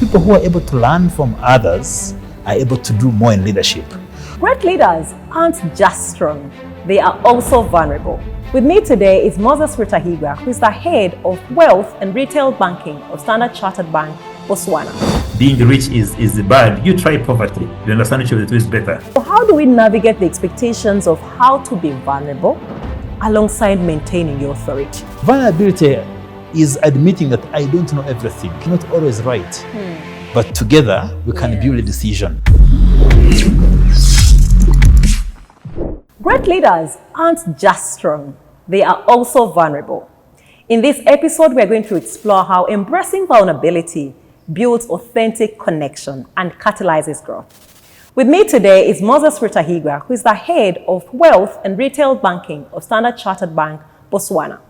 people who are able to learn from others are able to do more in leadership. Great leaders aren't just strong, they are also vulnerable. With me today is Moses Rutahigwa, who is the head of wealth and retail banking of Standard Chartered Bank, Botswana. Being rich is bad. You try poverty. You understand which of the two is better. So how do we navigate the expectations of how to be vulnerable alongside maintaining your authority? Vulnerability is admitting that I don't know everything. Not always right. But together we can build a decision. Great leaders aren't just strong, they are also vulnerable. In this episode, we are going to explore how embracing vulnerability builds authentic connection and catalyzes growth. With me today is Moses Rutahigwa, who is the head of wealth and retail banking of Standard Chartered Bank, Botswana.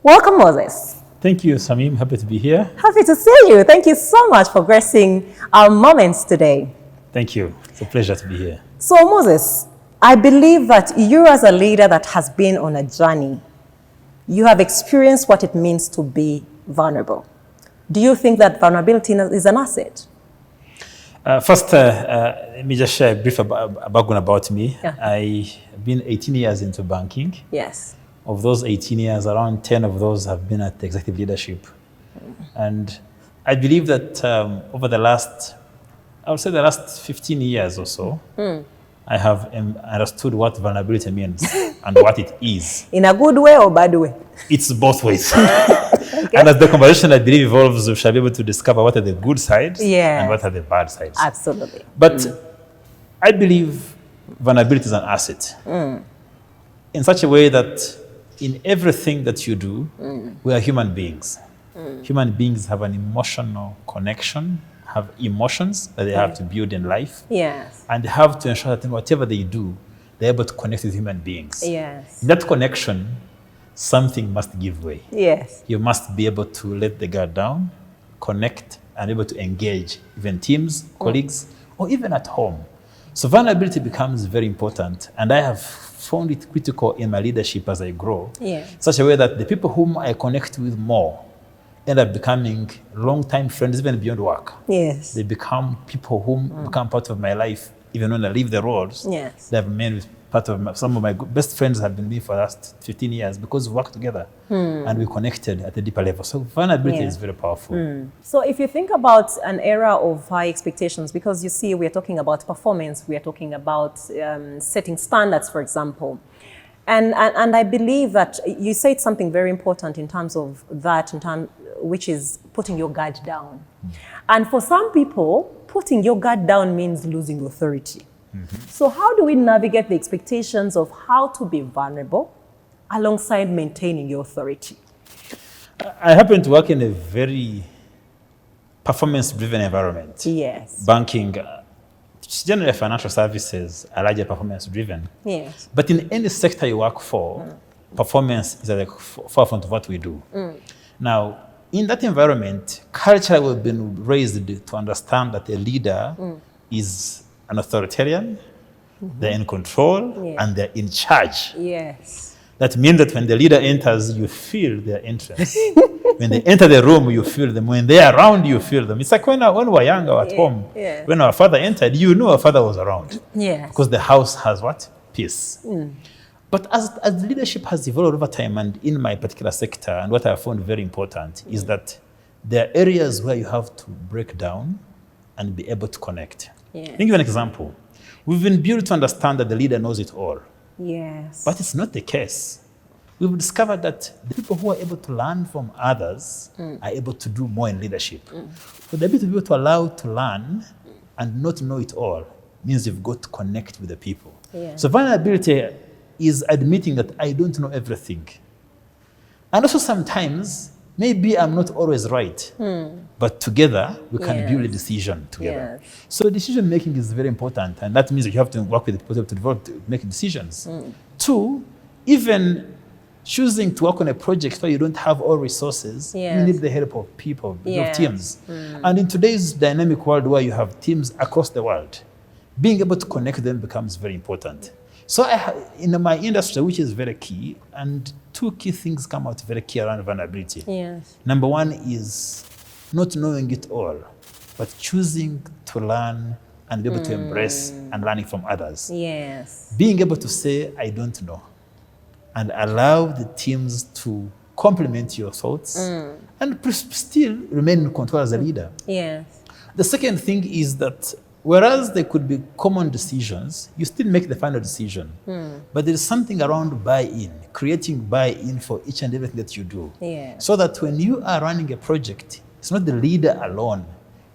Welcome, Moses. Thank you, Shamim. Happy to be here. Happy to see you. Thank you so much for gracing our moments today. Thank you. It's a pleasure to be here. So, Moses, I believe that you, as a leader that has been on a journey, you have experienced what it means to be vulnerable. Do you think that vulnerability is an asset? First, let me just share a brief background about me. Yeah. I've been 18 years into banking. Yes. Of those 18 years, around 10 of those have been at executive leadership. And I believe that over the last 15 years or so, I have understood what vulnerability means and what it is. In a good way or bad way? It's both ways. Okay. And as the conversation, I believe, evolves, we shall be able to discover what are the good sides and what are the bad sides. Absolutely. But I believe vulnerability is an asset in such a way that in everything that you do, we are human beings. Human beings have an emotional connection, have emotions that they have to build in life. Yes. And they have to ensure that in whatever they do, they're able to connect with human beings. Yes. In that connection, something must give way. Yes. You must be able to let the guard down, connect, and able to engage even teams, colleagues, or even at home. So vulnerability becomes very important, and I have found it critical in my leadership as I grow, such a way that the people whom I connect with more end up becoming long-time friends, even beyond work. Yes. They become people whom become part of my life, even when I leave the roles. Yes. They've remained part of some of my best friends have been with me for the last 15 years because we work together and we connected at a deeper level. So vulnerability is very powerful. So if you think about an era of high expectations, because you see, we are talking about performance, we are talking about setting standards, for example. And I believe that you said something very important in terms of that, which is putting your guard down. And for some people, putting your guard down means losing authority. So how do we navigate the expectations of how to be vulnerable alongside maintaining your authority? I happen to work in a very performance-driven environment. Yes. Banking, generally financial services are largely performance-driven. Yes. But in any sector you work for, performance is at the forefront of what we do. Now, in that environment, culture we've been raised to understand that a leader is an authoritarian, they're in control, and they're in charge. Yes. That means that when the leader enters, you feel their entrance. When they enter the room, you feel them. When they're around, you feel them. It's like when we were young or at home, when our father entered, you knew our father was around. Yes. Because the house has what? Peace. But as leadership has evolved over time, and in my particular sector, and what I found very important is that there are areas where you have to break down and be able to connect. Yes. Let me give you an example. We've been built to understand that the leader knows it all. Yes. But it's not the case. We've discovered that the people who are able to learn from others are able to do more in leadership. For the ability to be able to allow to learn and not know it all means you've got to connect with the people. Yeah. So vulnerability is admitting that I don't know everything. And also sometimes, maybe I'm not always right, but together we can build a decision together. Yes. So decision making is very important, and that means that you have to work with people to develop, to make decisions. Two, even choosing to work on a project where you don't have all resources, you need the help of people, of teams. And in today's dynamic world where you have teams across the world, being able to connect them becomes very important. So in my industry, which is very key, and two key things come out very key around vulnerability. Yes. Number one is not knowing it all. but choosing to learn and be able to embrace and learning from others. Yes. Being able to say, I don't know, and allow the teams to complement your thoughts and still remain in control as a leader. Yes. The second thing is that whereas there could be common decisions, you still make the final decision. But there is something around buy-in, creating buy-in for each and everything that you do. Yes. So that when you are running a project, it's not the leader alone.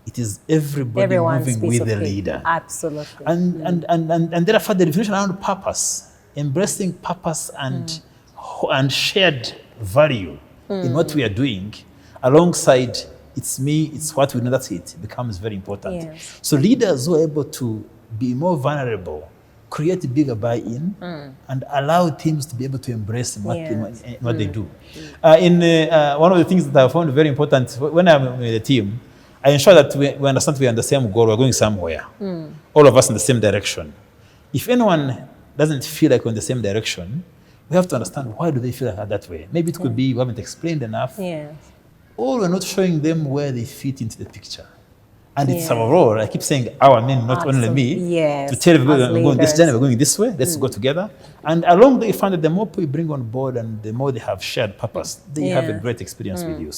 It is everybody moving with the leader. Absolutely. And therefore the definition around purpose, embracing purpose and shared value in what we are doing, alongside it's me, it's what we know, that's it, becomes very important. Yes. So leaders who are able to be more vulnerable, create a bigger buy-in, and allow teams to be able to embrace what they do. One of the things that I found very important when I'm with a team, I ensure that we understand we are on the same goal, we're going somewhere. All of us in the same direction. If anyone doesn't feel like we're in the same direction, we have to understand why do they feel like that way. Maybe it could be we haven't explained enough. Yes. Or we're not showing them where they fit into the picture. And it's our role. I keep saying our men, not only me, to tell everybody we're going this journey, we're going this way, let's go together. And along the way, you find that the more people you bring on board and the more they have shared purpose, they have a great experience with you.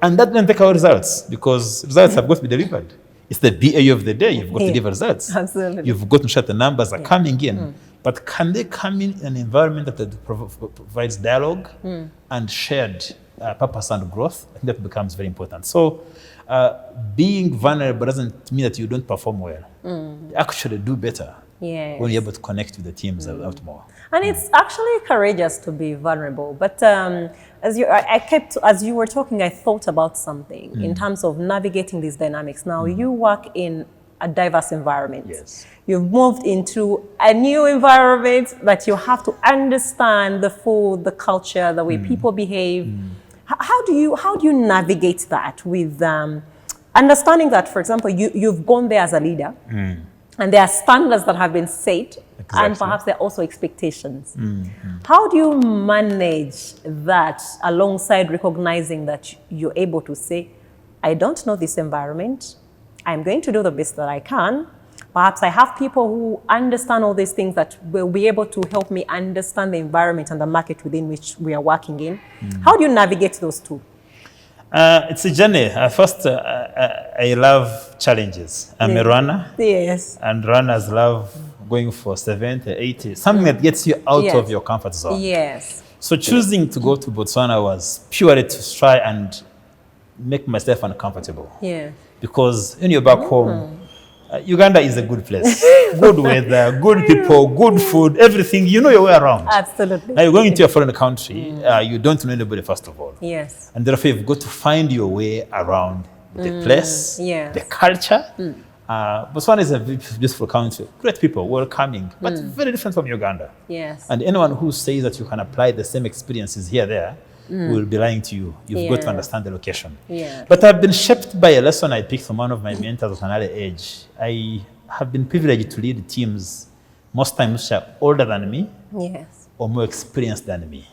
And that then take our results, because results have got to be delivered. It's the BAU of the day. You've got to deliver results. Absolutely. You've got to ensure the numbers are coming in. But can they come in an environment that provides dialogue and shared purpose and growth? I think that becomes very important. So being vulnerable doesn't mean that you don't perform well. You actually do better when you're able to connect with the teams out more. And it's actually courageous to be vulnerable. But as you were talking, I thought about something in terms of navigating these dynamics. Now, you work in a diverse environment. Yes. You've moved into a new environment that you have to understand the food, the culture, the way people behave. How do you navigate that with understanding that, for example, you've gone there as a leader, and there are standards that have been set, and perhaps there are also expectations. How do you manage that alongside recognizing that you're able to say, I don't know this environment, I'm going to do the best that I can. Perhaps I have people who understand all these things that will be able to help me understand the environment and the market within which we are working in. How do you navigate those two? It's a journey. First, I love challenges. I'm a runner. Yes. And runners love going for 70, 80, something that gets you out of your comfort zone. Yes. So choosing to go to Botswana was purely to try and make myself uncomfortable. Yeah. Because when you're back home, Uganda is a good place. Good weather, good people, good food, everything. You know your way around. Absolutely. Now you're going into a foreign country, you don't know anybody, first of all. Yes. And therefore you've got to find your way around the place, the culture. Botswana is a beautiful country. Great people, welcoming, but very different from Uganda. Yes. And anyone who says that you can apply the same experiences here, will be lying to you. You've got to understand the location. Yeah. But I've been shaped by a lesson I picked from one of my mentors at an early age. I have been privileged to lead teams, most times which are older than me, or more experienced than me.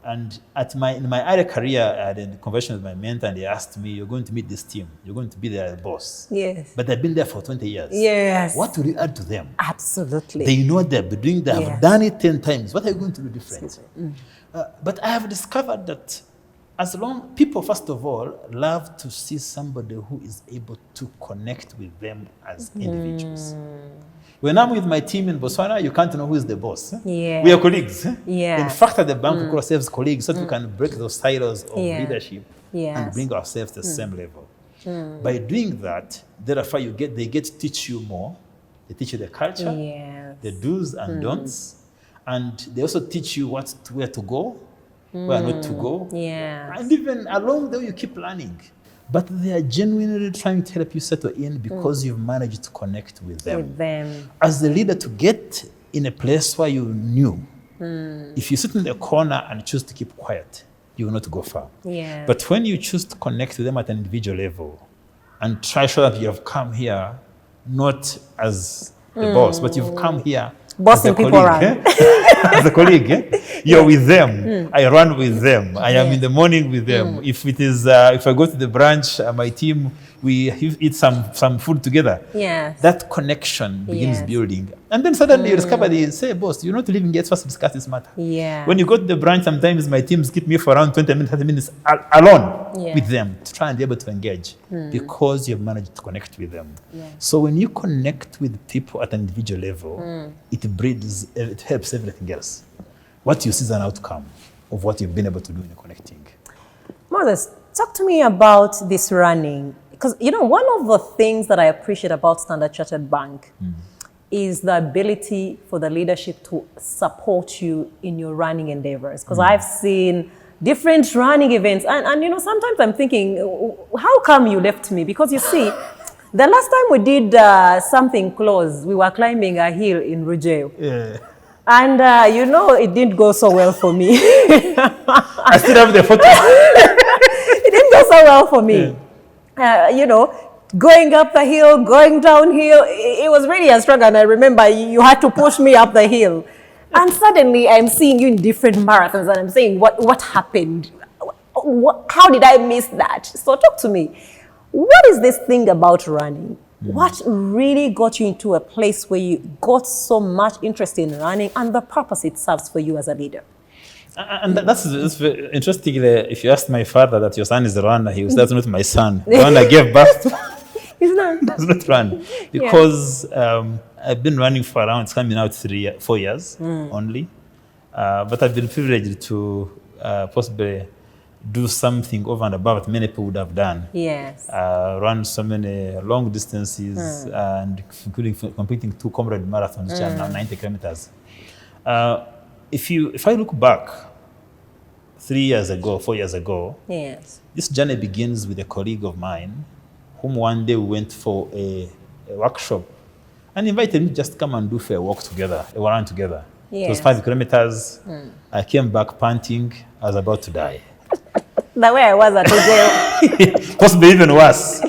And in my early career, I had a conversation with my mentor, and he asked me, "You're going to meet this team. You're going to be their boss." Yes. But they've been there for 20 years. Yes. What will you add to them? Absolutely. They know what they've been doing. They have done it 10 times. What are you going to do different? But I have discovered that as long people, first of all, love to see somebody who is able to connect with them as individuals. When I'm with my team in Botswana, you can't know who is the boss. Yeah. We are colleagues. Yeah. In fact, at the bank, we call ourselves colleagues so that we can break those silos of leadership and bring ourselves to the same level. By doing that, therefore, they get to teach you more. They teach you the culture, the do's and don'ts. And they also teach you where to go, where not to go. And even along the way, you keep learning. But they are genuinely trying to help you settle in because you've managed to connect with them. As the leader, to get in a place where you knew, if you sit in the corner and choose to keep quiet, you will not go far. But when you choose to connect with them at an individual level and try to show that you have come here not as the boss, but you've come here bossing people around. as a colleague. You're with them. I run with them. I am in the morning with them. If it is, if I go to the branch, my team, we eat some food together. Yes. That connection begins building. And then suddenly you discover, they say, boss, you're not leaving yet, first discuss this matter. Yeah. When you go to the branch, sometimes my teams keep me for around 20 minutes, 30 minutes alone with them to try and be able to engage because you've managed to connect with them. Yeah. So when you connect with people at an individual level, it helps everything else. What you see is an outcome of what you've been able to do in your connecting. Moses, talk to me about this running. Because, one of the things that I appreciate about Standard Chartered Bank is the ability for the leadership to support you in your running endeavors. Because I've seen different running events. And sometimes I'm thinking, how come you left me? Because you see, the last time we did something close, we were climbing a hill in Rugeo. Yeah. And, it didn't go so well for me. I still have the photo. It didn't go so well for me. Going up the hill, going downhill, it was really a struggle. And I remember you had to push me up the hill. And suddenly I'm seeing you in different marathons and I'm saying, what happened? How did I miss that? So talk to me. What is this thing about running? What really got you into a place where you got so much interest in running and the purpose it serves for you as a leader? And that's very interesting. If you ask my father that your son is a runner, he was, that's not my son. The one I gave birth to does not run. Because I've been running for around, it's coming out 4 years only. But I've been privileged to possibly do something over and above what many people would have done. Yes. Run so many long distances and including completing 2 comrade marathons, which are now 90 kilometers. If I look back 3 years ago, 4 years ago, this journey begins with a colleague of mine whom one day we went for a workshop and invited me to just come and do a walk together, a run together. It was 5 kilometers. I came back panting. I was about to die. The way I was at jail. Possibly even worse.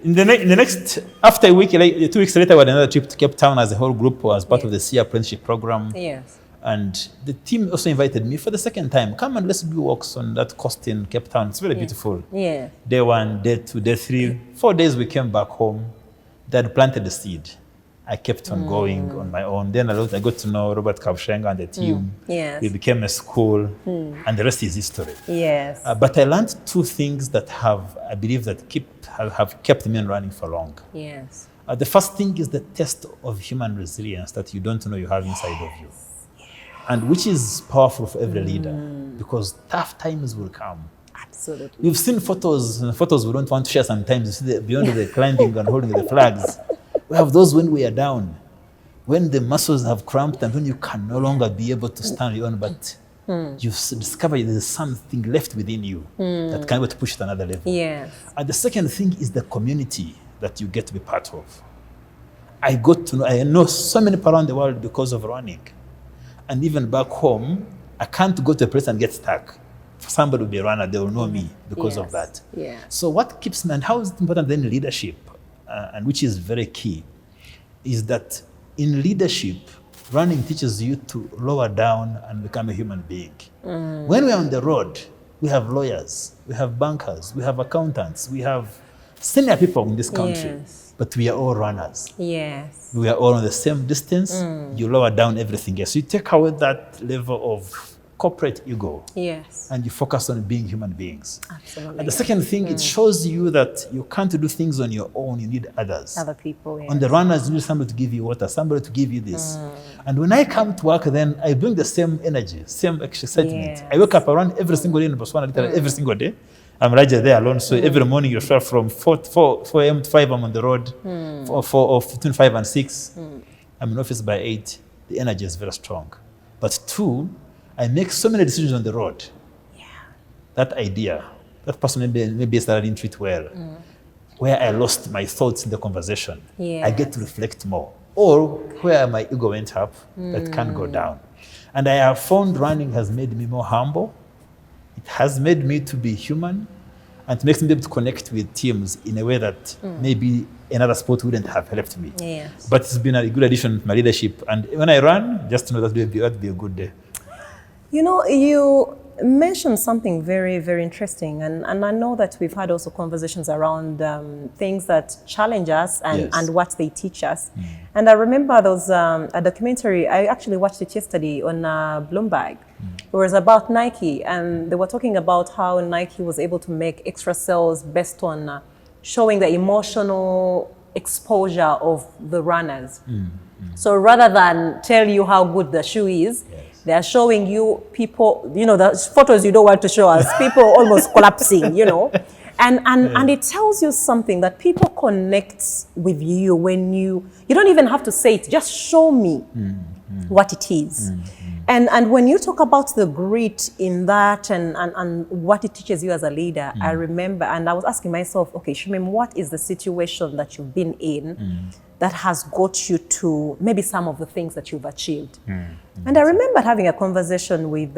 In the next, after a week, 2 weeks later, we had another trip to Cape Town as a whole group, as part of the SEA apprenticeship program. Yes. And the team also invited me for the second time. Come and let's do walks on that coast in Cape Town. It's very beautiful. Yeah. Day 1, day 2, day 3. 4 days we came back home. They had planted the seed. I kept on going on my own. Then I got to know Robert Kabshenga and the team. Yes. We became a school, and the rest is history. Yes. But I learned 2 things that I believe that have kept me running for long. Yes. The first thing is the test of human resilience that you don't know you have inside of you. And which is powerful for every leader, because tough times will come. Absolutely. We've seen photos we don't want to share sometimes. You see beyond the climbing and holding the flags. We have those when we are down, when the muscles have cramped and when you can no longer be able to stand your own, but you discover there's something left within you that can be able to push to another level. Yes. And the second thing is the community that you get to be part of. I know so many people around the world because of running. And even back home, I can't go to a place and get stuck. For somebody to be a runner, they will know me because of that. Yeah. So what keeps me, and how is it important then leadership, and which is very key, is that in leadership, running teaches you to lower down and become a human being. When we're on the road, we have lawyers, we have bankers, we have accountants, we have senior people in this country, but we are all runners. Yes. We are all on the same distance. You lower down everything else. You take away that level of corporate ego. Yes. And you focus on being human beings. Absolutely. And the second thing, it shows you that you can't do things on your own. You need others. Other people, yes. On the runners, you need somebody to give you water, somebody to give you this. And when I come to work, then I bring the same energy, same excitement. Yes. I wake up, I run every single day in Botswana, literally every single day. I'm right there alone. So every morning you start from 4 a.m. to 5 I'm on the road, or between 5 and 6. I'm in office by 8. The energy is very strong. But 2, I make so many decisions on the road. Yeah. That idea, that person maybe started into it well, where I lost my thoughts in the conversation. Yes. I get to reflect more. Or where my ego went up, that can go down. And I have found running has made me more humble. It has made me to be human. and it makes me able to connect with teams in a way that maybe another sport wouldn't have helped me. Yes. But it's been a good addition to my leadership. And when I run, just to know that would be a good day. You know, you mentioned something very, very interesting. And I know that we've had also conversations around things that challenge us and what they teach us. And I remember there was a documentary, I actually watched it yesterday on Bloomberg. It was about Nike, and they were talking about how Nike was able to make extra sales based on showing the emotional exposure of the runners. So rather than tell you how good the shoe is, they are showing you people, you know, the photos you don't want to show us, people almost collapsing, you know. And it tells you something that people connect with you when you don't even have to say it, just show me what it is. And when you talk about the grit in that and what it teaches you as a leader, I remember, and I was asking myself, okay, Shamim, what is the situation that you've been in that has got you to maybe some of the things that you've achieved? And I remember having a conversation with,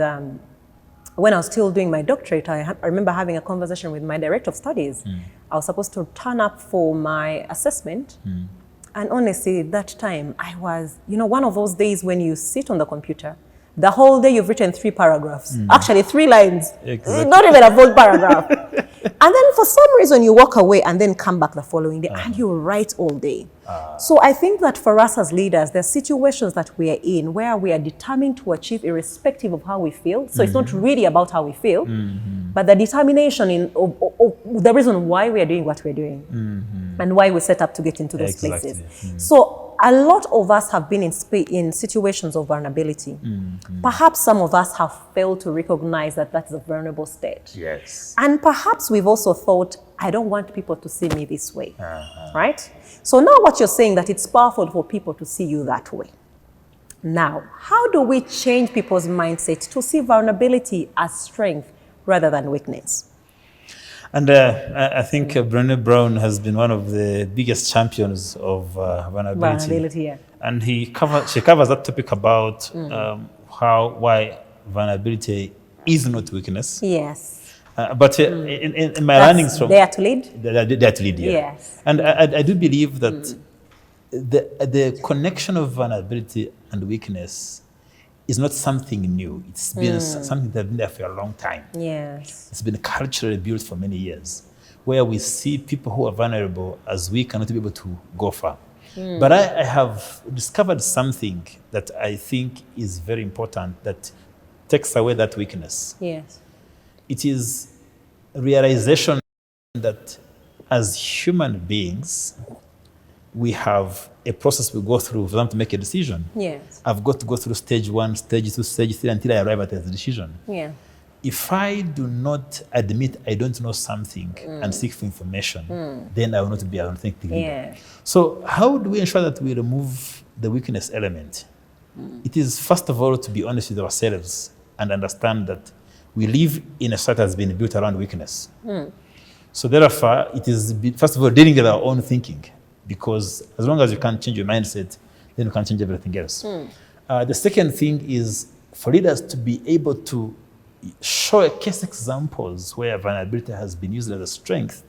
when I was still doing my doctorate, I remember having a conversation with my director of studies. I was supposed to turn up for my assessment. And honestly, that time I was, you know, one of those days when you sit on the computer, the whole day you've written 3 paragraphs, actually 3 lines, not even a full paragraph. And then for some reason you walk away and then come back the following day and you write all day. So I think that for us as leaders, there are situations that we are in where we are determined to achieve irrespective of how we feel. So it's not really about how we feel, but the determination of the reason why we are doing what we're doing and why we set up to get into those places. So a lot of us have been in situations of vulnerability. Perhaps some of us have failed to recognize that that's a vulnerable state. Yes. And perhaps we've also thought, I don't want people to see me this way, right? So now what you're saying, that it's powerful for people to see you that way. Now, how do we change people's mindset to see vulnerability as strength rather than weakness? And I think Brené Brown has been one of the biggest champions of vulnerability. And she covers that topic about why vulnerability is not weakness. Yes. But in my learnings from... Dare to lead? Dare to lead, yeah. Yes. And I do believe that the connection of vulnerability and weakness is not something new. It's been something that's been there for a long time. Yes. It's been culturally built for many years, where we see people who are vulnerable as weak and not be able to go far. But I have discovered something that I think is very important that takes away that weakness. Yes. It is a realization that as human beings, we have a process we go through for them to make a decision. Yes. I've got to go through stage 1, stage 2, stage 3 until I arrive at a decision. Yeah. If I do not admit I don't know something and seek for information, then I will not be an authentic leader. Yeah. So how do we ensure that we remove the weakness element? It is, first of all, to be honest with ourselves and understand that we live in a society that has been built around weakness. So therefore, it is, first of all, dealing with our own thinking. Because as long as you can't change your mindset, then you can't change everything else. The second thing is for leaders to be able to show case examples where vulnerability has been used as a strength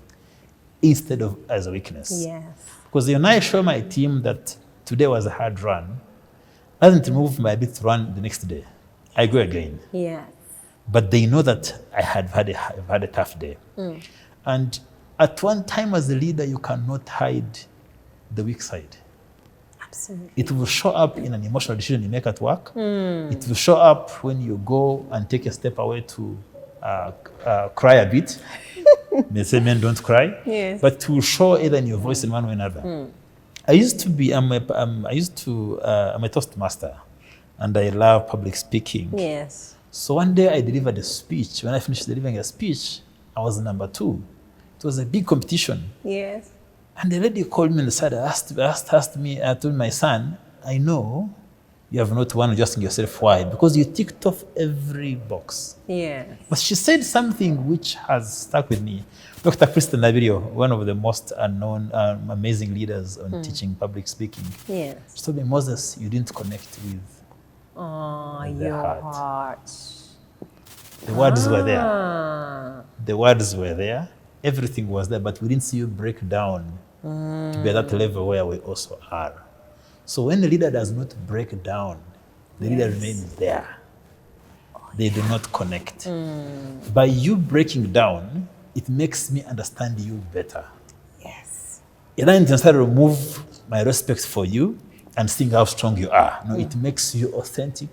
instead of as a weakness. Yes. Because when I show my team that today was a hard run, doesn't remove my ability to run the next day. I go again. Yes. But they know that I have had a tough day. And at one time as a leader, you cannot hide the weak side. Absolutely. It will show up in an emotional decision you make at work. It will show up when you go and take a step away to cry a bit. They say men don't cry. Yes. But it will show either in your voice in one way or another. I'm a Toastmaster and I love public speaking. Yes. So one day I delivered a speech. When I finished delivering a speech, I was number 2. It was a big competition. Yes. And the lady called me on the side, asked me, I told my son, I know you have not won adjusting yourself. Why? Because you ticked off every box. Yes. But she said something which has stuck with me. Dr. Kristen Navirio, one of the most unknown, amazing leaders on teaching public speaking. Yes. She told me, Moses, you didn't connect with your heart. The words were there. The words were there. everything was there, but we didn't see you break down to be at that level where we also are. So when the leader does not break down, the leader remains there. They do not connect. By you breaking down, it makes me understand you better. Yes. It doesn't necessarily remove my respect for you and seeing how strong you are. No, it makes you authentic,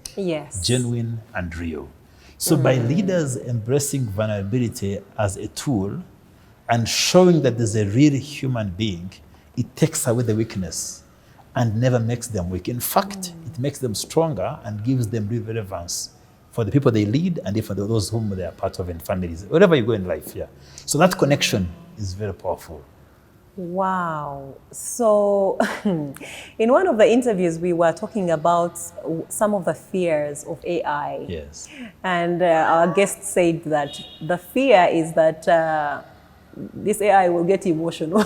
genuine, and real. So by leaders embracing vulnerability as a tool and showing that there's a real human being, it takes away the weakness and never makes them weak. In fact, it makes them stronger and gives them real relevance for the people they lead and for those whom they are part of in families, wherever you go in life. So that connection is very powerful. Wow. So in one of the interviews, we were talking about some of the fears of AI. Yes. And our guest said that the fear is that this AI will get emotional.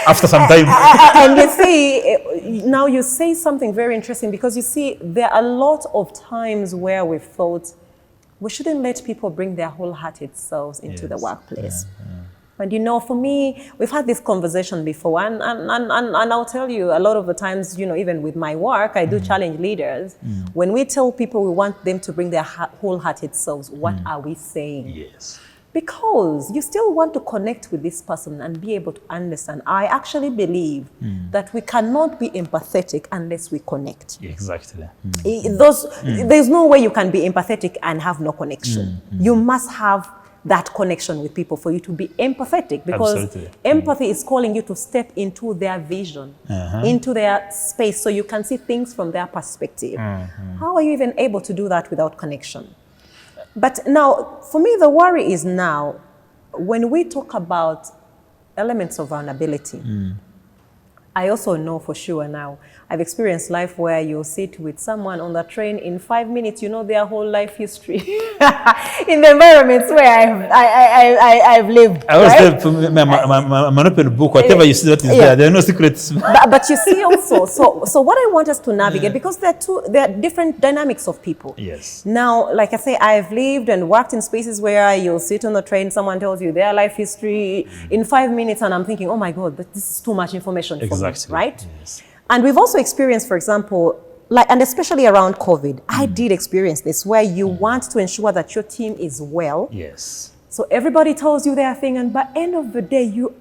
After some time. And you see, now you say something very interesting, because you see, there are a lot of times where we've thought we shouldn't let people bring their wholehearted selves into the workplace. And you know, for me, we've had this conversation before, and I'll tell you, a lot of the times, you know, even with my work, I do challenge leaders. When we tell people we want them to bring their wholehearted selves, what are we saying? Yes. Because you still want to connect with this person and be able to understand. I actually believe that we cannot be empathetic unless we connect. Exactly. There's no way you can be empathetic and have no connection. You must have that connection with people for you to be empathetic, because empathy is calling you to step into their vision, into their space, so you can see things from their perspective. How are you even able to do that without connection? But now, for me, the worry is now, when we talk about elements of vulnerability, I also know for sure now, I've experienced life where you'll sit with someone on the train, in 5 minutes, you know their whole life history in the environments where I've lived. I always tell my open book, whatever you see that is there are no secrets. But you see also, so what I want us to navigate, because there are different dynamics of people. Yes. Now, like I say, I've lived and worked in spaces where you'll sit on the train, someone tells you their life history in 5 minutes, and I'm thinking, oh my God, but this is too much information for me, right? Yes. And we've also experienced, for example, and especially around COVID, I did experience this, where you want to ensure that your team is well. Yes. So everybody tells you their thing, and by end of the day, you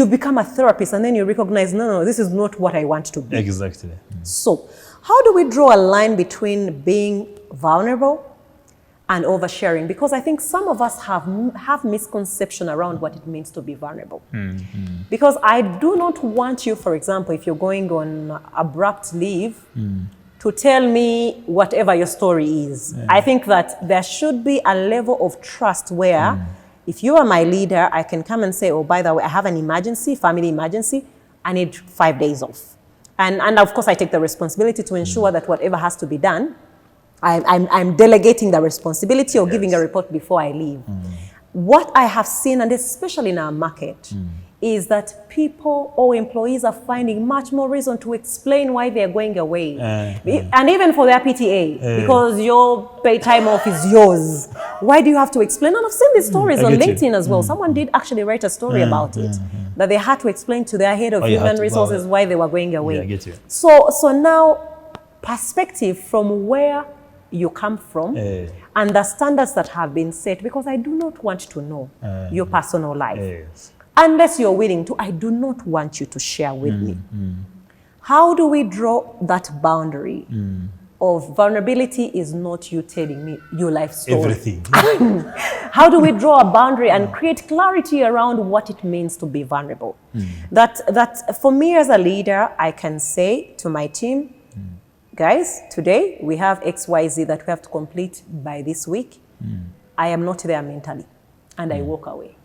become a therapist, and then you recognize, no, this is not what I want to be. Exactly. So how do we draw a line between being vulnerable and oversharing? Because I think some of us have misconception around what it means to be vulnerable. Because I do not want you, for example, if you're going on abrupt leave, to tell me whatever your story is. I think that there should be a level of trust where if you are my leader, I can come and say, oh, by the way, I have an emergency, family emergency, I need 5 days off. And of course, I take the responsibility to ensure that whatever has to be done, I'm delegating the responsibility or giving a report before I leave. What I have seen, and especially in our market, is that people or employees are finding much more reason to explain why they're going away. And even for their PTA, because your paid time off is yours. Why do you have to explain? And I've seen these stories on LinkedIn as well. Someone did actually write a story about it, that they had to explain to their head of human resources why they were going away. I get you. So now, perspective from where you come from and the standards that have been set, because I do not want to know your personal life. Unless you're willing to, I do not want you to share with me. How do we draw that boundary of vulnerability is not you telling me your life story? Everything. How do we draw a boundary and create clarity around what it means to be vulnerable? That for me as a leader, I can say to my team, guys, today we have XYZ that we have to complete by this week. I am not there mentally, and I walk away.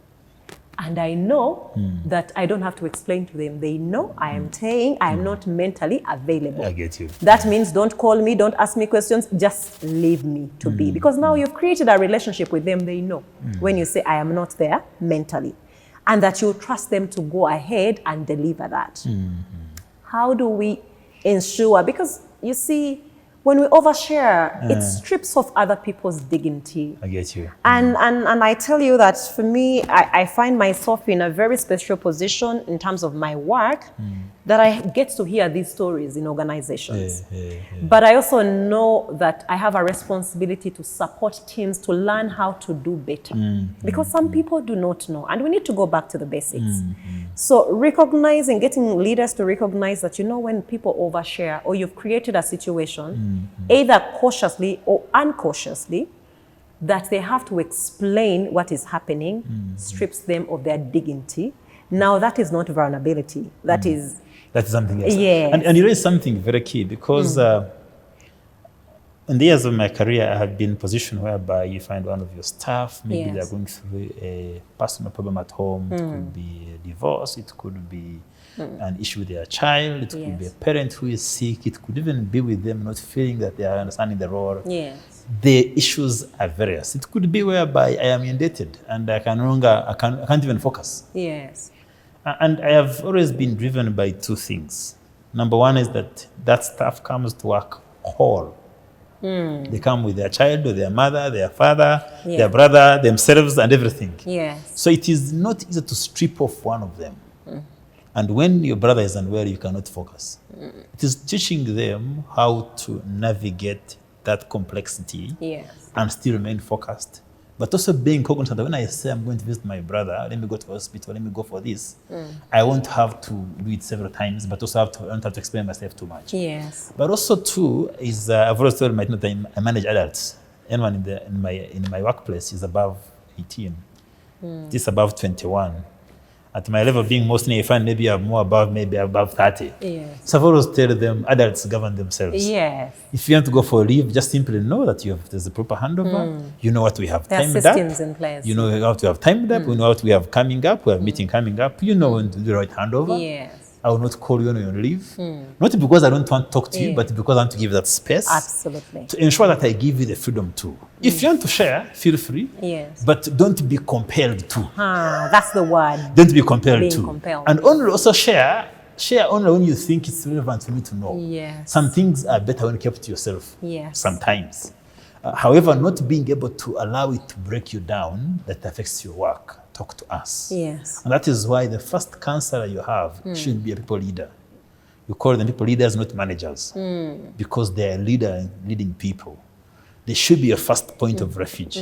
And I know that I don't have to explain to them. They know I am saying I am not mentally available. I get you. That means don't call me, don't ask me questions, just leave me to be. Because now you've created a relationship with them. They know when you say I am not there mentally, and that you trust them to go ahead and deliver that. How do we ensure? Because you see, when we overshare, it strips off other people's dignity. I get you. And I tell you that for me, I find myself in a very special position in terms of my work, that I get to hear these stories in organizations. But I also know that I have a responsibility to support teams to learn how to do better. Because some people do not know, and we need to go back to the basics. So recognizing, getting leaders to recognize that, when people overshare or you've created a situation, either cautiously or uncautiously, that they have to explain what is happening, strips them of their dignity. Now that is not vulnerability. That is something else. Yes. And you raised something very key, because in the years of my career, I have been in a position whereby you find one of your staff, maybe they're going through a personal problem at home. It could be a divorce, it could be an issue with their child, it could be a parent who is sick, it could even be with them not feeling that they are understanding the role. The issues are various. It could be whereby I am indebted and I can't even focus. And I have always been driven by two things. Number one is that staff comes to work whole. They come with their child or their mother, their father, their brother, themselves, and everything. So it is not easy to strip off one of them. And when your brother is unwell, you cannot focus. It is teaching them how to navigate that complexity and still remain focused. But also being cognizant that when I say I'm going to visit my brother, let me go to the hospital, let me go for this, I won't have to do it several times, but also I don't have to explain myself too much. But also too is I've always told my team that I manage adults. Anyone in my workplace is above 18. This above 21. At my level, being most senior, I find maybe I'm more above, maybe above 30. So I've always tell them, adults govern themselves. If you want to go for a leave, just simply know that there's a proper handover. You know what we have timed up. Systems in place. You know what we have timed up. We know what we have coming up. We have meeting coming up. You know when to do the right handover. I will not call you when you're on leave. Not because I don't want to talk to you, but because I want to give that space. Absolutely. To ensure that I give you the freedom too. If you want to share, feel free. But don't be compelled to. That's the word. Don't be compelled to. Compelled. And only also share only when you think it's relevant for me to know. Some things are better when kept to yourself. Sometimes. However, not being able to allow it to break you down, that affects your work. Talk to us. And that is why the first counselor you have should be a people leader. You call them people leaders, not managers, because they are leading people. They should be a first point of refuge.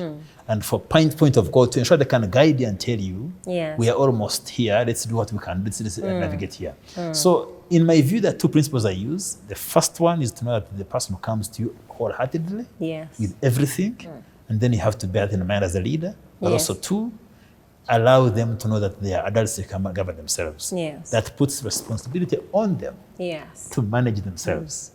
And for point of call to ensure they can guide you and tell you, we are almost here, let's do what we can, let's navigate here. So in my view, there are two principles I use. The first one is to know that the person who comes to you wholeheartedly with everything, and then you have to bear that in mind as a leader. But also two, allow them to know that they are adults, they can govern themselves. That puts responsibility on them to manage themselves.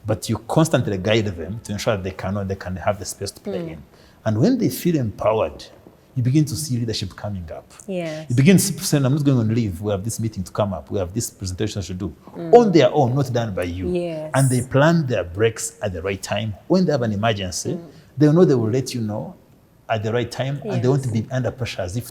But you constantly guide them to ensure that they can have the space to play in. And when they feel empowered, you begin to see leadership coming up. You begin to say, I'm not going on leave. We have this meeting to come up. We have this presentation to do. On their own, not done by you. And they plan their breaks at the right time. When they have an emergency, they know they will let you know at the right time, and they want to be under pressure as if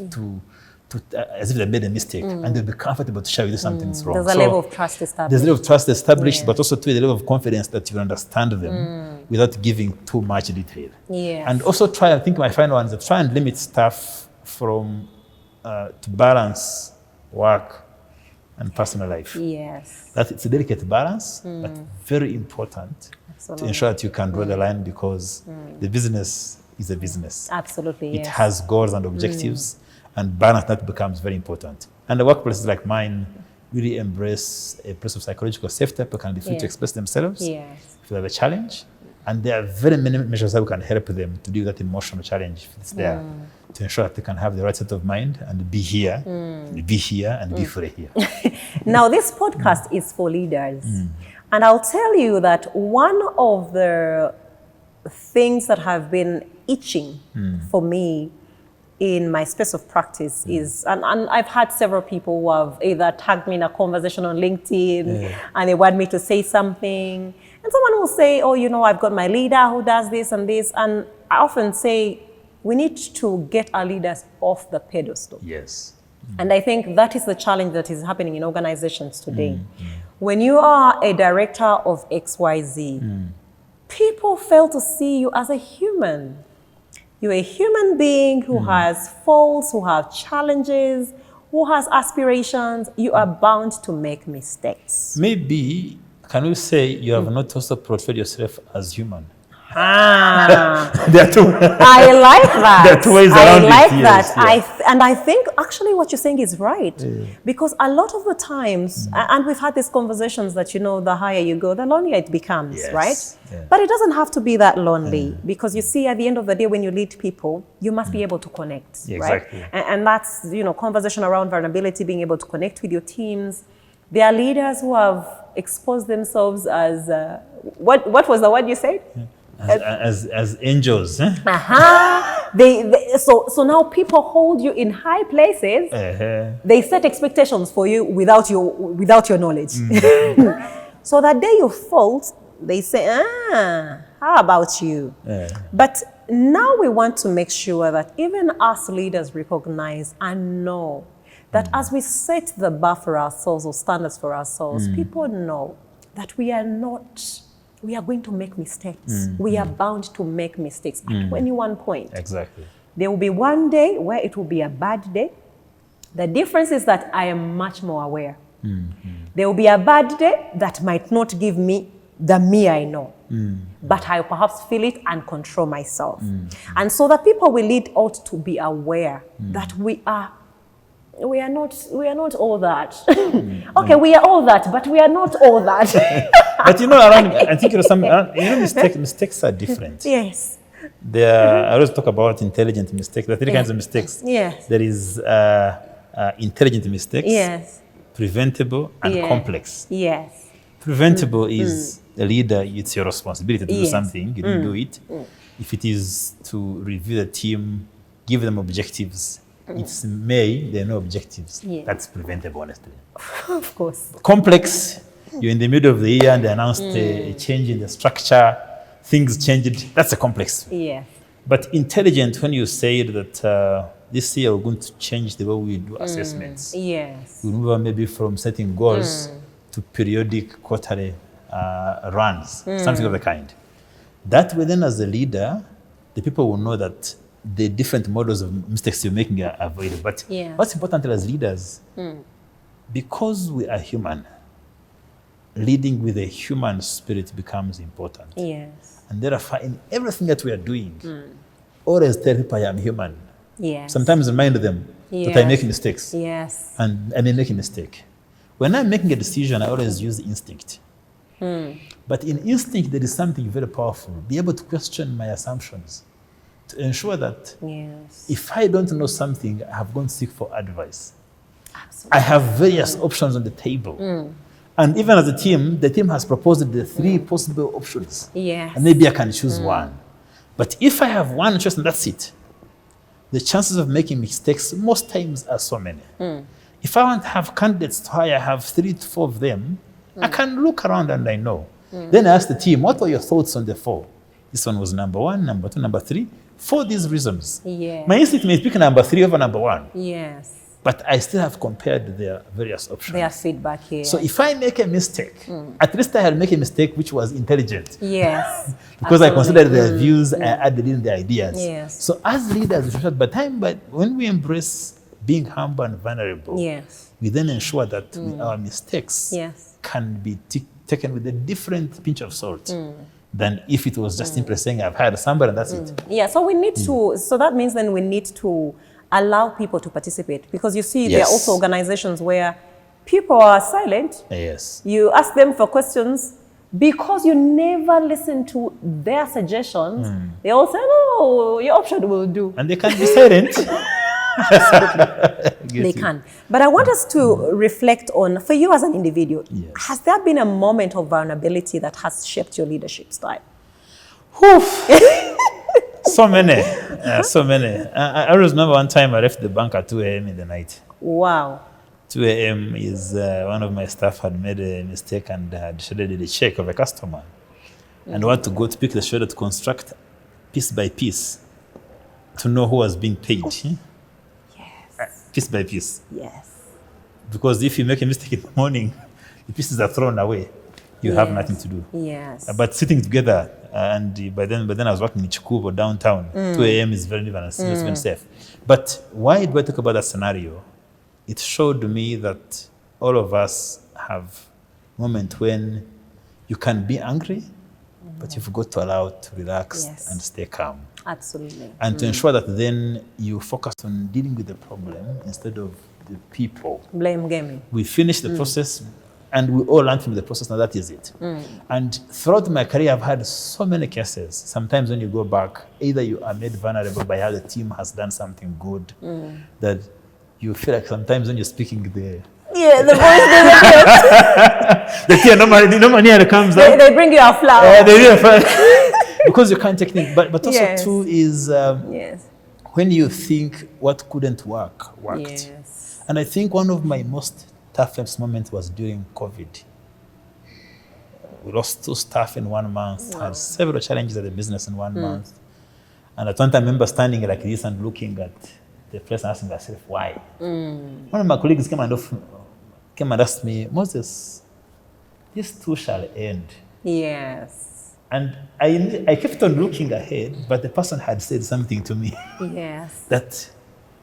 they made a mistake, and they'll be comfortable to share with you something's wrong. There's a level of trust established. There's a level of trust established, but also to the level of confidence that you understand them without giving too much detail. And also I think my final one is to try and limit staff from to balance work and personal life. That it's a delicate balance, but very important to ensure that you can draw the line, because the business is a business. It has goals and objectives, and balance that becomes very important. And the workplaces like mine really embrace a place of psychological safety. People can be free to express themselves if they have a challenge. And there are very many measures that we can help them to deal with that emotional challenge if it's there, to ensure that they can have the right set of mind and be here, and be here, and be free here. Now, this podcast is for leaders. And I'll tell you that one of the things that have been itching for me in my space of practice is, and I've had several people who have either tagged me in a conversation on LinkedIn and they want me to say something, and someone will say, oh, I've got my leader who does this and this, and I often say we need to get our leaders off the pedestal. And I think that is the challenge that is happening in organizations today. When you are a director of XYZ, people fail to see you as a human. You're a human being who has faults, who have challenges, who has aspirations. You are bound to make mistakes. Maybe, can we say you have not also portrayed yourself as human? There are two. I like that. There are two ways around it. I like that. Yes, And I think actually what you're saying is right. Because a lot of the times, and we've had these conversations that, the higher you go, the lonelier it becomes, right? Yeah. But it doesn't have to be that lonely because you see, at the end of the day, when you lead people, you must be able to connect, right? Exactly. And that's, conversation around vulnerability, being able to connect with your teams. There are leaders who have exposed themselves as, what was the word you said? As angels. Eh? So now people hold you in high places. They set expectations for you without your knowledge. So that day you fault, they say, how about you? But now we want to make sure that even us leaders recognize and know that as we set the bar for ourselves or standards for ourselves, people know that we are going to make mistakes. We are bound to make mistakes at any one point. Exactly. There will be one day where it will be a bad day. The difference is that I am much more aware. There will be a bad day that might not give me the me I know. But I perhaps feel it and control myself. And so the people we lead ought to be aware that we are not all that. Okay, we are all that, but we are not all that. But I think mistakes are different. Yes. I always talk about intelligent mistakes. There are three kinds of mistakes. Yes. There is intelligent mistakes. Yes. Preventable and complex. Yes. Preventable is a leader, it's your responsibility to do something. You didn't do it. If it is to review the team, give them objectives, it's May, there are no objectives. That's preventable, honestly. Of course. Complex, you're in the middle of the year and they announced a change in the structure, things changed. That's a complex. Yeah. But intelligent, when you say that this year we're going to change the way we do assessments. Yes. We move on maybe from setting goals to periodic quarterly runs, something of the kind. That way then as a leader, the people will know that the different models of mistakes you're making are avoided. But what's important as leaders, because we are human, leading with a human spirit becomes important. Yes. And therefore, in everything that we are doing, always tell people I am human. Yes. Sometimes remind them that I make mistakes. Yes. And I may make a mistake. When I'm making a decision, I always use instinct. But in instinct, there is something very powerful. Be able to question my assumptions to ensure that if I don't know something, I have gone seek for advice. Absolutely. I have various options on the table. And even as a team, the team has proposed the 3 possible options. Yes. And maybe I can choose one. But if I have one choice and that's it, the chances of making mistakes most times are so many. If I want to have candidates to hire, I have 3 to 4 of them, I can look around and I know. Then I ask the team, what were your thoughts on the 4? This one was number 1, number 2, number 3. For these reasons. Yes. My instinct may pick number 3 over number 1. Yes. But I still have compared their various options. Their feedback here. So if I make a mistake, at least I had make a mistake which was intelligent. Yes. Because I considered their views, I added in their ideas. Yes. So as leaders, but when we embrace being humble and vulnerable, we then ensure that our mistakes can be taken with a different pinch of salt. Than if it was just simply saying, I've hired somebody and that's it. Yeah, so we need to, so that means then we need to allow people to participate. Because you see, there are also organizations where people are silent. Yes. You ask them for questions, because you never listen to their suggestions, they all say, no, your option will do. And they can't be silent. They can. But I want us to reflect on, for you as an individual, has there been a moment of vulnerability that has shaped your leadership style? So many. So many. I always remember one time I left the bank at 2 a.m. in the night. Wow. 2 a.m. is one of my staff had made a mistake and had shredded a check of a customer. And wanted to go to pick the shredder to construct piece by piece to know who was being paid. Piece by piece. Yes. Because if you make a mistake in the morning, the pieces are thrown away. you have nothing to do. Yes. But sitting together, and by then I was working in Chikubo downtown. 2 a.m. is very even safe. But why do I talk about that scenario? It showed me that all of us have moments when you can be angry, but you've got to allow to relax and stay calm. Absolutely. And to ensure that then you focus on dealing with the problem instead of the people. Blame gaming. We finish the process and we all learn from the process. Now that is it. And throughout my career, I've had so many cases. Sometimes when you go back, either you are made vulnerable by how the team has done something good, that you feel like sometimes when you're speaking the voice The tear normally comes out. They bring you a flower. Because you can't take things. But also too is when you think what couldn't work, worked. Yes. And I think one of my most toughest moments was during COVID. We lost 2 staff in 1 month, had several challenges at the business in 1 month. And at one time I remember standing like this and looking at the place and asking myself, why? One of my colleagues came and asked me, Moses, this too shall end. Yes. And I kept on looking ahead, but the person had said something to me. Yes. That,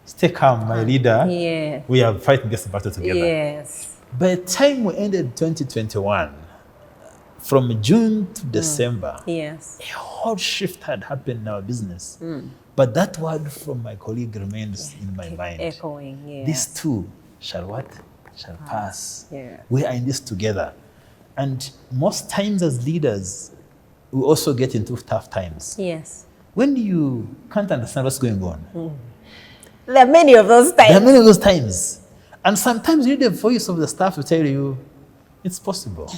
stay calm, my leader. Yeah. We are fighting this battle together. Yes. By the time we ended 2021, from June to December, a whole shift had happened in our business. But that word from my colleague remains in my mind. Echoing, yes. This too shall what? Shall pass. Yeah. We are in this together. And most times as leaders, we also get into tough times. Yes. When you can't understand what's going on. There are many of those times. There are many of those times. And sometimes you need the voice of the staff to tell you, it's possible.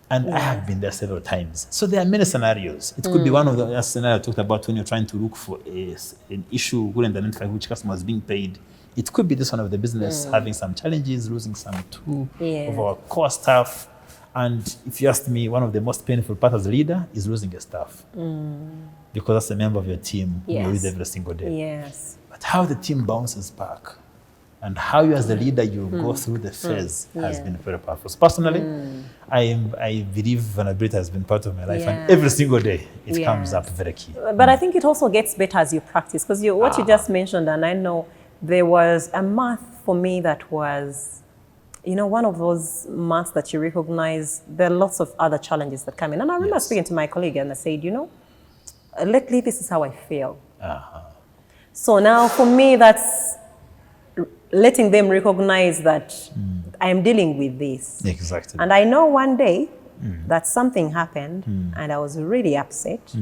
And I have been there several times. So there are many scenarios. It could be one of the scenarios I talked about when you're trying to look for an issue, wouldn't identify which customer is being paid. It could be this one of the business having some challenges, losing some of our core staff. And if you ask me, one of the most painful parts as a leader is losing a staff. Because that's a member of your team who you're with every single day. Yes. But how the team bounces back and how you as the leader you go through the phase has been very powerful. So personally, I believe vulnerability has been part of my life, and every single day it comes up very key. But I think it also gets better as you practice, because what you just mentioned, and I know there was a month for me that was, one of those months that you recognize there are lots of other challenges that come in. And I remember speaking to my colleague and I said, lately this is how I feel. So now for me, that's letting them recognize that I am dealing with this. Exactly. And I know one day that something happened and I was really upset.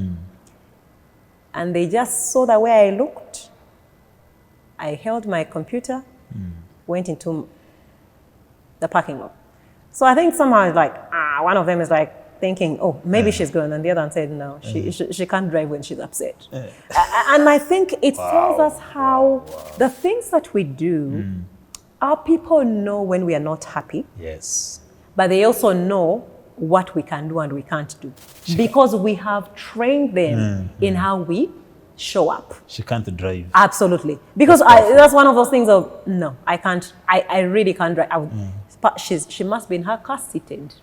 And they just saw the way I looked. I held my computer, went into the parking lot. So I think somehow it's like, one of them is like thinking, oh, maybe she's going. And the other one said, no, she can't drive when she's upset. And I think it tells us how the things that we do, our people know when we are not happy. Yes. But they also know what we can do and we can't do. Because we have trained them in how we show up. She can't drive. Absolutely. Because that's one of those things of, no, I can't, I really can't drive. But she must be in her car seated.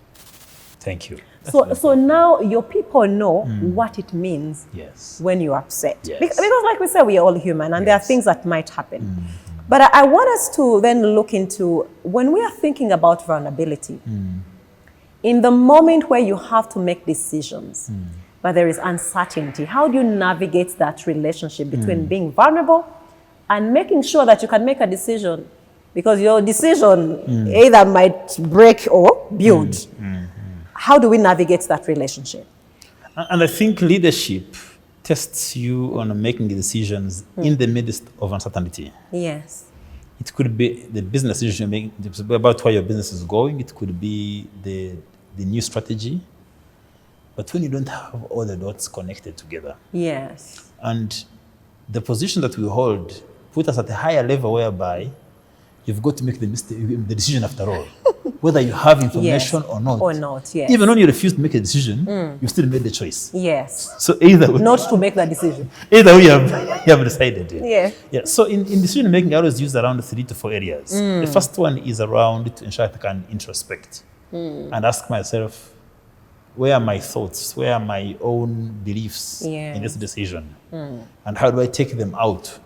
Thank you. So now your people know what it means when you're upset. Yes. Because like we said, we are all human and there are things that might happen. But I want us to then look into, when we are thinking about vulnerability, in the moment where you have to make decisions, but there is uncertainty, how do you navigate that relationship between being vulnerable and making sure that you can make a decision? Because your decision either might break or build. How do we navigate that relationship? And I think leadership tests you on making decisions in the midst of uncertainty. Yes. It could be the business decision you're making about where your business is going. It could be the new strategy. But when you don't have all the dots connected together. Yes. And the position that we hold put us at a higher level whereby you've got to make the decision after all. Whether you have information or not. Or not, yes. Even when you refuse to make a decision, you still made the choice. Yes. So either way. Not to make that decision. Either way you have decided. Yeah. So in decision making, I always use around 3 to 4 areas. The first one is around to ensure I can introspect. and ask myself, where are my thoughts? Where are my own beliefs in this decision? And how do I take them out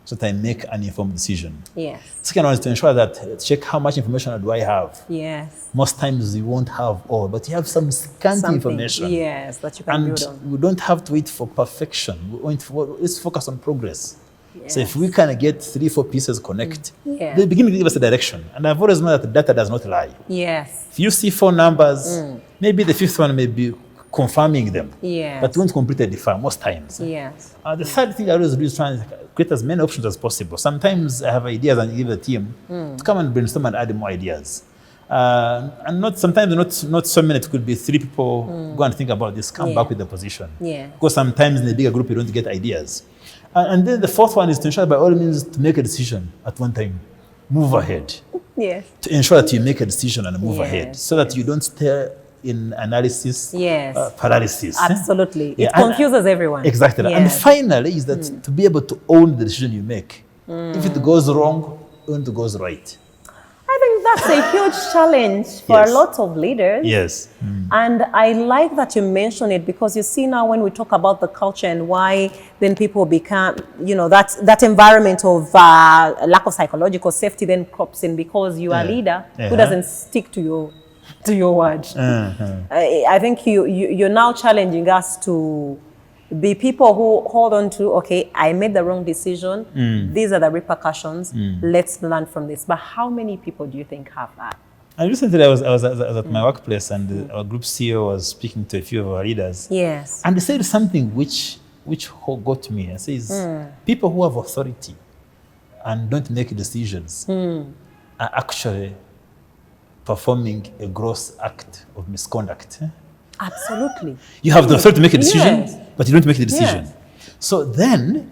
so that I make an informed decision? Yes. Second one is to ensure that, check how much information do I have. Yes. Most times you won't have all, but you have some scanty information. Yes, that you can build on. And we don't have to wait for perfection. Let's focus on progress. Yes. So if we can get 3-4 pieces connect, they begin to give us a direction. And I've always known that the data does not lie. Yes. If you see 4 numbers, maybe the 5th one may be confirming them. Yes. But won't completely differ most times. Yes. The third thing I always do is try and create as many options as possible. Sometimes I have ideas and give the team to come and brainstorm and add more ideas. And sometimes not so many. It could be 3 people go and think about this, come back with the position. Yeah. Because sometimes in a bigger group you don't get ideas. And then the fourth one is to ensure by all means to make a decision at one time. Move ahead. Yes. To ensure that you make a decision and move ahead so that you don't stay in analysis paralysis. Absolutely. It confuses everyone. Exactly. Yes. And finally is that to be able to own the decision you make. If it goes wrong, own it goes right. I think that's a huge challenge for a lot of leaders. Yes. And I like that you mention it because you see now when we talk about the culture and why then people become, that environment of lack of psychological safety then crops in because you are a leader who doesn't stick to your word. I think you're now challenging us to be people who hold on to, okay, I made the wrong decision. These are the repercussions. Let's learn from this. But how many people do you think have that? And recently I was at my workplace and our group CEO was speaking to a few of our leaders. Yes. And they said something which got me. It says, people who have authority and don't make decisions are actually performing a gross act of misconduct. Absolutely. You have the authority to make a decision, but you don't make the decision. So then,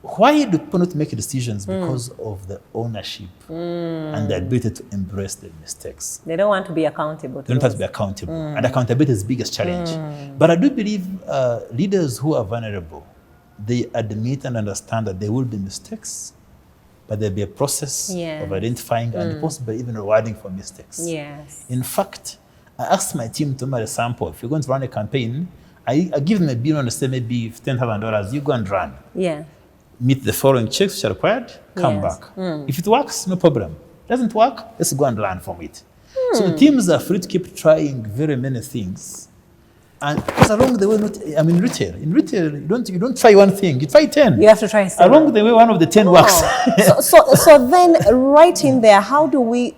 why do people not make decisions? Because of the ownership and the ability to embrace the mistakes. They don't want to be accountable. They don't have to be accountable. And accountability is the biggest challenge. But I do believe leaders who are vulnerable, they admit and understand that there will be mistakes, but there'll be a process of identifying and possibly even rewarding for mistakes. Yes. In fact, I asked my team to make a sample. If you're going to run a campaign, I give them a bill and say maybe $10,000. You go and run. Yeah. Meet the following checks which are required. Come back. If it works, no problem. Doesn't work, let's go and learn from it. So the teams are free to keep trying very many things. And because along the way, in retail, you don't try one thing, you try 10. You have to try 7. Along the way, one of the 10 works. So then right in there, how do you,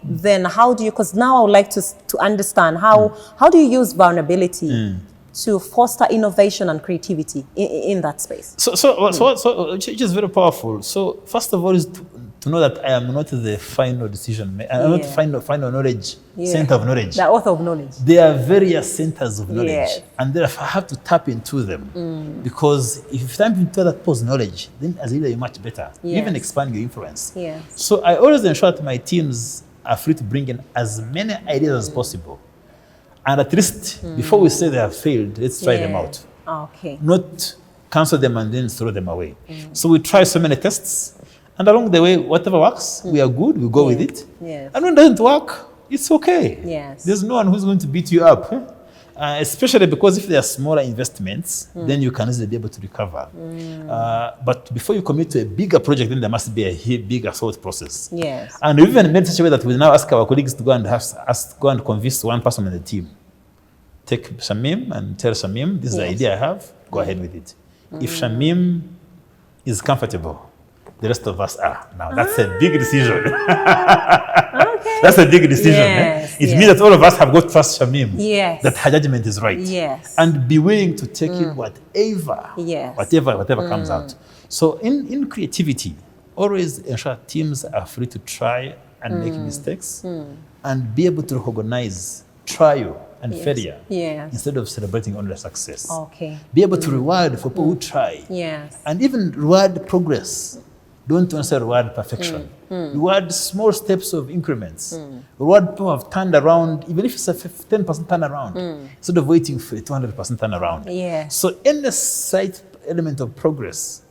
because now I would like to understand how do you use vulnerability to foster innovation and creativity in that space? So which is very powerful. So first of all is to know that I am not the final decision maker. I am not final knowledge, center of knowledge. The author of knowledge. There are various centers of knowledge, and therefore I have to tap into them. Because if you tap into other people's knowledge, then as a leader you're much better. You even expand your influence. So I always ensure that my teams are free to bring in as many ideas as possible. And at least before we say they have failed, let's try them out. Okay. Not cancel them and then throw them away. So we try so many tests. And along the way, whatever works, we are good, we go with it. And when it doesn't work, it's okay. There's no one who's going to beat you up. Especially because if there are smaller investments, then you can easily be able to recover. But before you commit to a bigger project, then there must be a bigger thought process. And we even made such a way that we now ask our colleagues to go and convince one person in the team. Take Shamim and tell Shamim, this is the idea I have, go ahead with it. If Shamim is comfortable, the rest of us are. Now, that's a big decision. That's a big decision. It means that all of us have got to trust Shamim, that her judgment is right. And be willing to take in whatever comes out. So in creativity, always ensure teams are free to try and make mistakes and be able to recognize trial and failure instead of celebrating only success. Be able to reward for people who try. And even reward progress. Don't also reward perfection. Reward small steps of increments. Reward people who have turned around, even if it's a 10% turnaround, instead of waiting for a 200% turnaround. So any slight element of progress,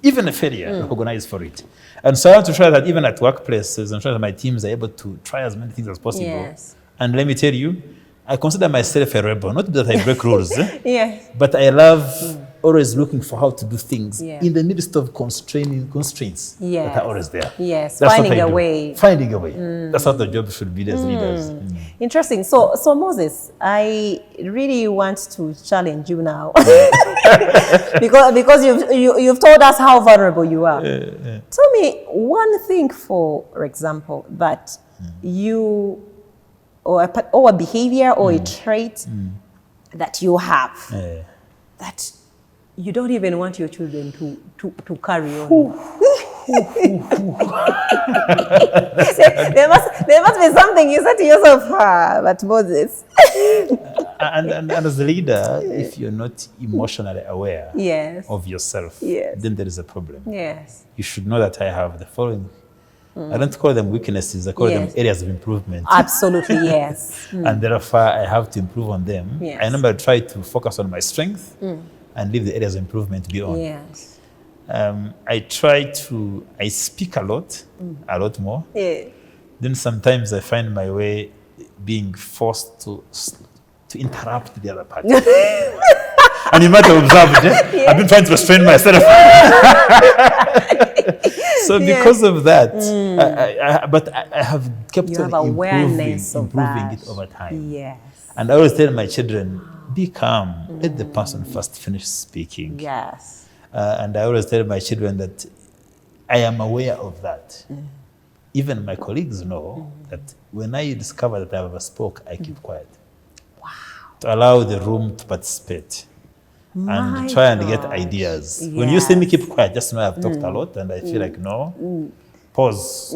even a failure, recognize for it. And so I want to try that even at workplaces, and try that my teams are able to try as many things as possible. And let me tell you, I consider myself a rebel. Not that I break rules, Yes. but I love always looking for how to do things Yeah. in the midst of constraints Yes. that are always there. Yes, That's finding what I a do. way. Finding a way. That's how the job should be as leaders. Interesting. So Moses, I really want to challenge you now because you've told us how vulnerable you are. Tell me one thing, for example, that you or a behavior or a trait that you have that you don't even want your children to carry on. there must be something you said to yourself, but Moses. and as a leader, if you're not emotionally aware Yes. of yourself, Yes. then there is a problem. Yes. You should know that I have the following. I don't call them weaknesses, I call them areas of improvement. Absolutely, yes. And therefore, I have to improve on them. Yes. I remember I try to focus on my strength and leave the areas of improvement beyond. Yes. I speak a lot more. Yeah. Then sometimes I find my way being forced to interrupt the other party. And you might have observed, I've been trying to restrain myself. So because of that, I have kept You on have awareness of improving that. it over time. Yes. And I always tell my children, be calm. Let the person first finish speaking. Yes. And I always tell my children that I am aware of that. Even my colleagues know that when I discover that I have spoke, I keep quiet. Wow. To allow the room to participate. And try and get ideas. When you see me keep quiet, just know I've talked a lot and I feel like, no, pause.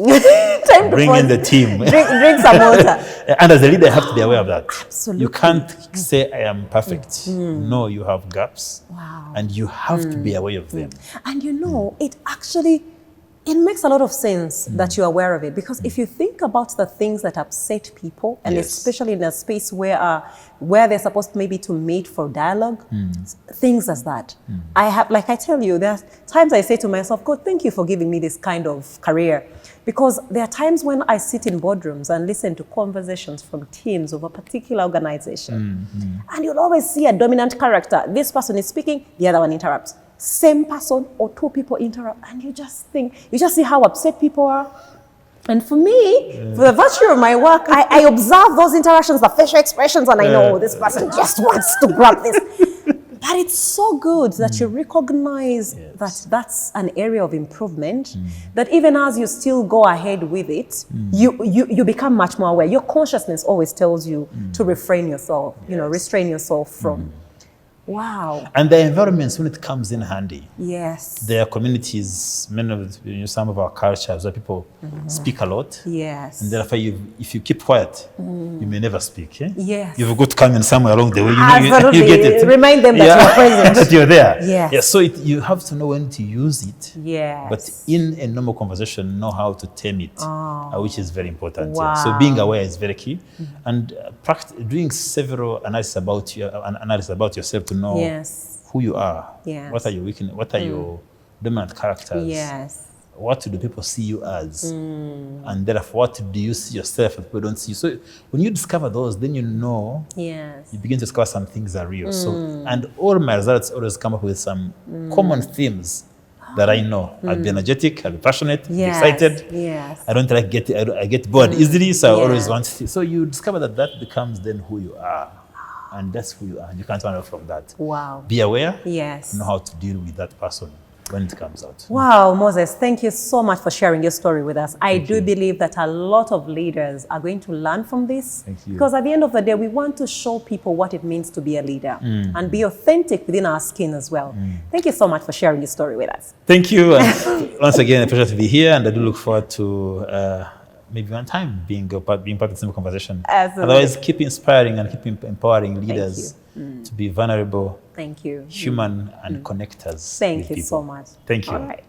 Time Bring in the team. Drink some water. And as a leader, I have to be aware of that. Absolutely. You can't say I am perfect. No, you have gaps. Wow. And you have to be aware of them. And you know, it makes a lot of sense that you're aware of it, because if you think about the things that upset people, and especially in a space where they're supposed maybe to meet for dialogue, things as that. I tell you, there are times I say to myself, God, thank you for giving me this kind of career. Because there are times when I sit in boardrooms and listen to conversations from teams of a particular organization. And you'll always see a dominant character. This person is speaking, the other one interrupts. Same person or two people interrupt, and you just see how upset people are. And for me, for the virtue of my work, I observe those interactions, the facial expressions, and I know this person just wants to grab this. But it's so good that you recognize that that's an area of improvement, that even as you still go ahead with it, you become much more aware. Your consciousness always tells you to refrain yourself, restrain yourself from. Wow. And the environments, when it comes in handy. Yes. There are communities, some of our cultures where people speak a lot. Yes. And therefore, if you keep quiet, you may never speak. Yes. You've got to come in somewhere along the way. You get it. Remind them that you're present. That you're there. Yes. Yeah, so you have to know when to use it. Yes. But in a normal conversation, know how to tame it, which is very important. Wow. Yeah. So being aware is very key. And doing several analysis about yourself to know who you are, what are your weaknesses, what are your dominant characters, what do people see you as, and therefore what do you see yourself and people don't see you. So when you discover those, then you know, you begin to discover some things are real. So, and all my results always come up with some common themes that I know. I'll be energetic, I'll be passionate, I'll be excited. Yes. I don't like I get bored easily, so I always want to. So you discover that becomes then who you are. And that's who you are. You can't run away from that. Wow. Be aware. Yes. Know how to deal with that person when it comes out. Wow, Moses, thank you so much for sharing your story with us. I do believe that a lot of leaders are going to learn from this. Thank you. Because at the end of the day, we want to show people what it means to be a leader and be authentic within our skin as well. Thank you so much for sharing your story with us. Thank you. And once again, a pleasure to be here, and I do look forward to maybe one time being part of the same conversation. Absolutely. Otherwise, keep inspiring and keep empowering leaders to be vulnerable, human, and connectors. Thank you so much. Thank you. All right.